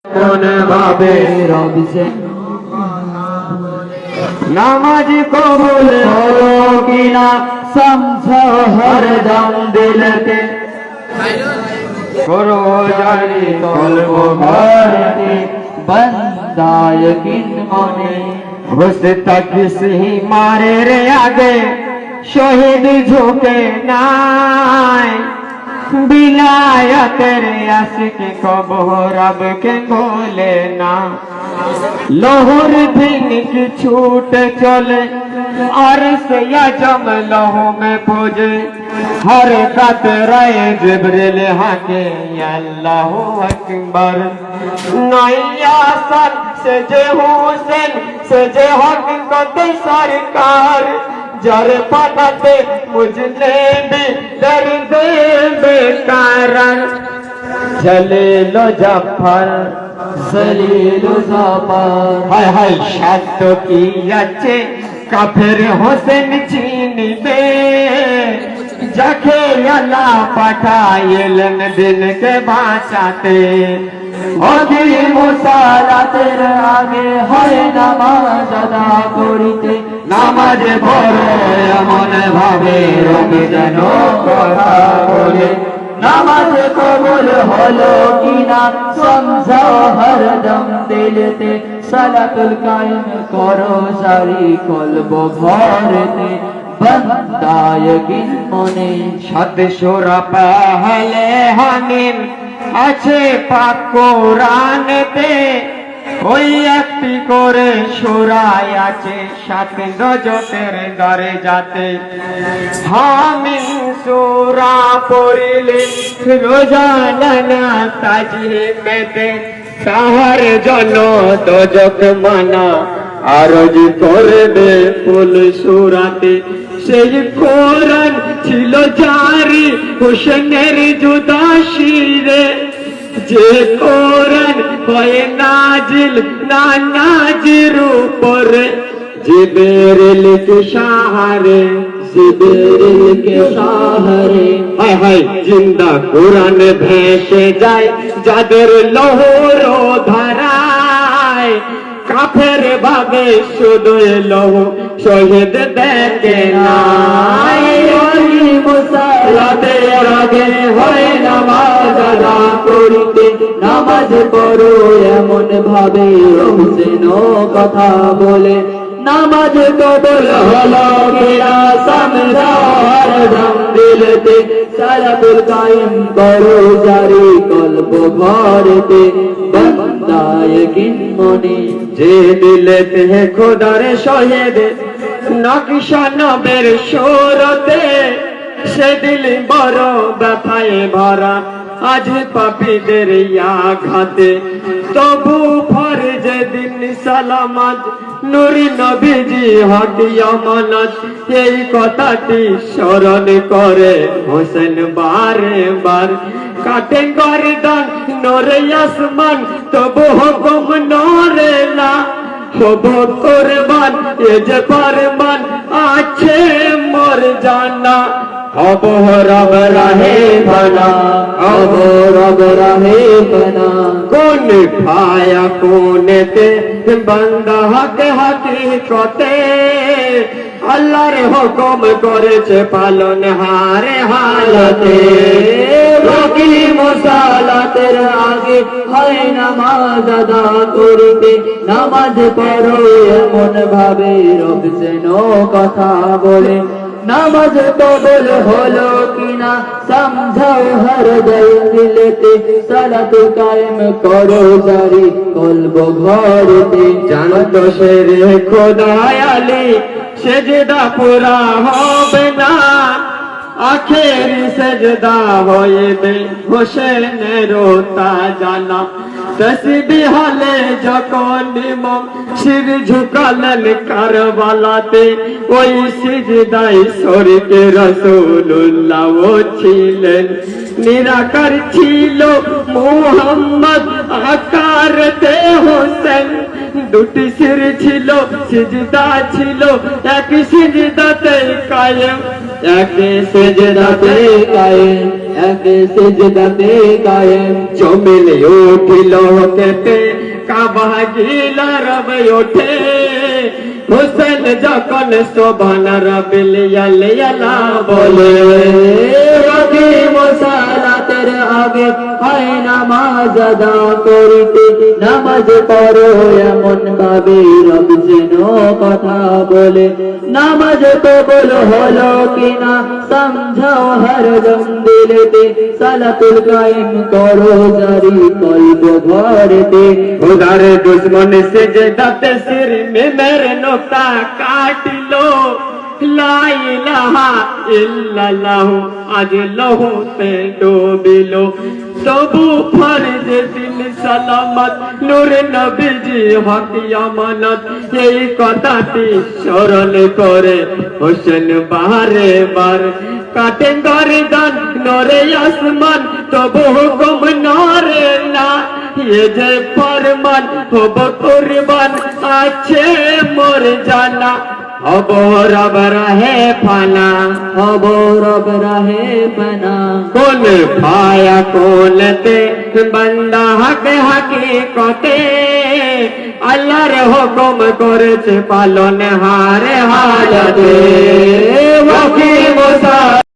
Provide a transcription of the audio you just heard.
মনে ভাবে রব সে নামাজ কবুল হলো কিনা সমঝো হরদম দিলকে করো জারি কলব ভরতে बंदा यकीन मने घुस तक से मारे रे आगे शहीद झुके नाय बिलायतेर आशिक कबूर रब के भूले ना लोहर फिनिक छूट चले और से जम लहू में पूजे हर कतराए जिब्रील हाके अल्लाह अकबर नैया सन से जे हुसैन से जे हक को सरकार जर पनाते मुझने भी दर्द बेकार जलीलो जफर जलीलो जफर हाय हाय शब्द की अच्छे काफिर हुसैन चीनिबे जाके अल्लाह पाठाइलन दिन के बाँचाते ओगी मुसालातेर आगे হয় নামাজ আদা করিতে নামাজ পড়ে এমন ভাবে রবি যেন কথা বলে নামাজ কবুল হলো কিনা সমঝাও হরদম দিলতে সালাতুল কায়েম করো সারি কলব ভরতে बंदा यकीन मने शत शोरा पहले हनीन अच्छे पाक कुरानेते ওই একটি করে সূরায় আছে সাত রজতের দরে যাতে হামিন সূরা পড়িলে রোজানা তাজহিমেতে তাহার জন্য দোজখ মানা আরজ করবে ফুল সূরাতে সেই কোরআন ছিল জারি হোসেনের জুদা শিরে যে কোরআন হয় নাজিল না নাজির উপরে জিবরিল কে সাহারে জিবরিল কে সাহারে হায় হায় জিন্দা কোরআন ভেসে যায় যাদের লৌহর ধারায় কাফের ভাবে শুধু লৌহ শহীদ দেখে নাই ওই মুসাল্লাতের আগে হয় নামাজ আদা করিতে নামাজ পড়ো এমন ভাবে হোসেন কথা বলে নামাজ কবুল হলো কিনা সমঝাও হরদম দিলতে সালাতুল কায়েম করো জারি কলব ভরতে बंदा यकीन मने जे दिलते है खुदार शहीद नक्शा नबेर सूरते से दिल बड़ व्यथाय भरा आज पापीদের আঘাতে তবু ফরজ দিন সালামত নূরি নবীজি হকি আমানত এই কথাটি স্মরণ করে হোসেন বারে বার কাটে গর্দান নূরে আসমান তবু হুকুম নরে না হব কুরবান এ যে ফরমান আছে মোর জানা अब रब रहे बना अब रब रहे बना कौन खाया कौन ते बंदा हक हकीकते আল্লাহর হুকুম করেছে পালন হারে হালতে রকি মুসালাতের আগে হয় নামাজ আদা করিতে নামাজ পড়ো এমন ভাবে রব যেন কথা বলে নামাজ কবুল হলো কিনা সমঝাও হরদম দিলতে সালাতুল কায়েম করো জারি কলব ঘরতে জানতো সে রে খোদায়ালি সেজদা পুরা হবে না আখের সেজদা হইবে হোসেনের তা জানা তসবিহ হলে যখন ইমাম শির ঝুকালেন কারবালাতে ওই সিজদায় শরীক রাসূলুল্লাহ ছিলেন নিরাকার ছিল মুহাম্মদ আকারতে হোসেন দুটি শির ছিল সিজদা ছিল এক সিজদাতে কায়েম এক সিজদাতে কায়েম এক সিজদাতে কায়েম জমিলে উঠিল কেটে কাবা গিলা রবে ওঠে হোসেন যখন সোবান রবিল ইয়ালা বলে রবি মুসালাতের আগে হয় নামাজ আদা করিতে নামাজ পড়ো এমন ভাবে রব যেন কথা বলে নামাজ কবুল হলো কিনা সমঝাও হরদম দিলেতে সালাতুল কায়েম করো জারি কলব ভরতে उधर दुश्मन से जदाते सिर में मेरे नोता काट लो ला इलाहा इल्लल्लाह आज लहू से डूबिलो तबु फर्ज दिल सलामत नूर नबीजी हक अमानत এই কথাটি স্মরণ করে হোসেন বারে বার কাটে গর্দান নরে আসমান তবু হুকুম নরে না ये जे फरमान होब कुर्बान আছে মোর জানা হব রব রহে ফানা হব রব রাহে ফনা কোন পায়া কোনতে বান্দা হক হাকিকতে আল্লাহর হুকুম করেছে পালন হারে হালতে ওয়াকি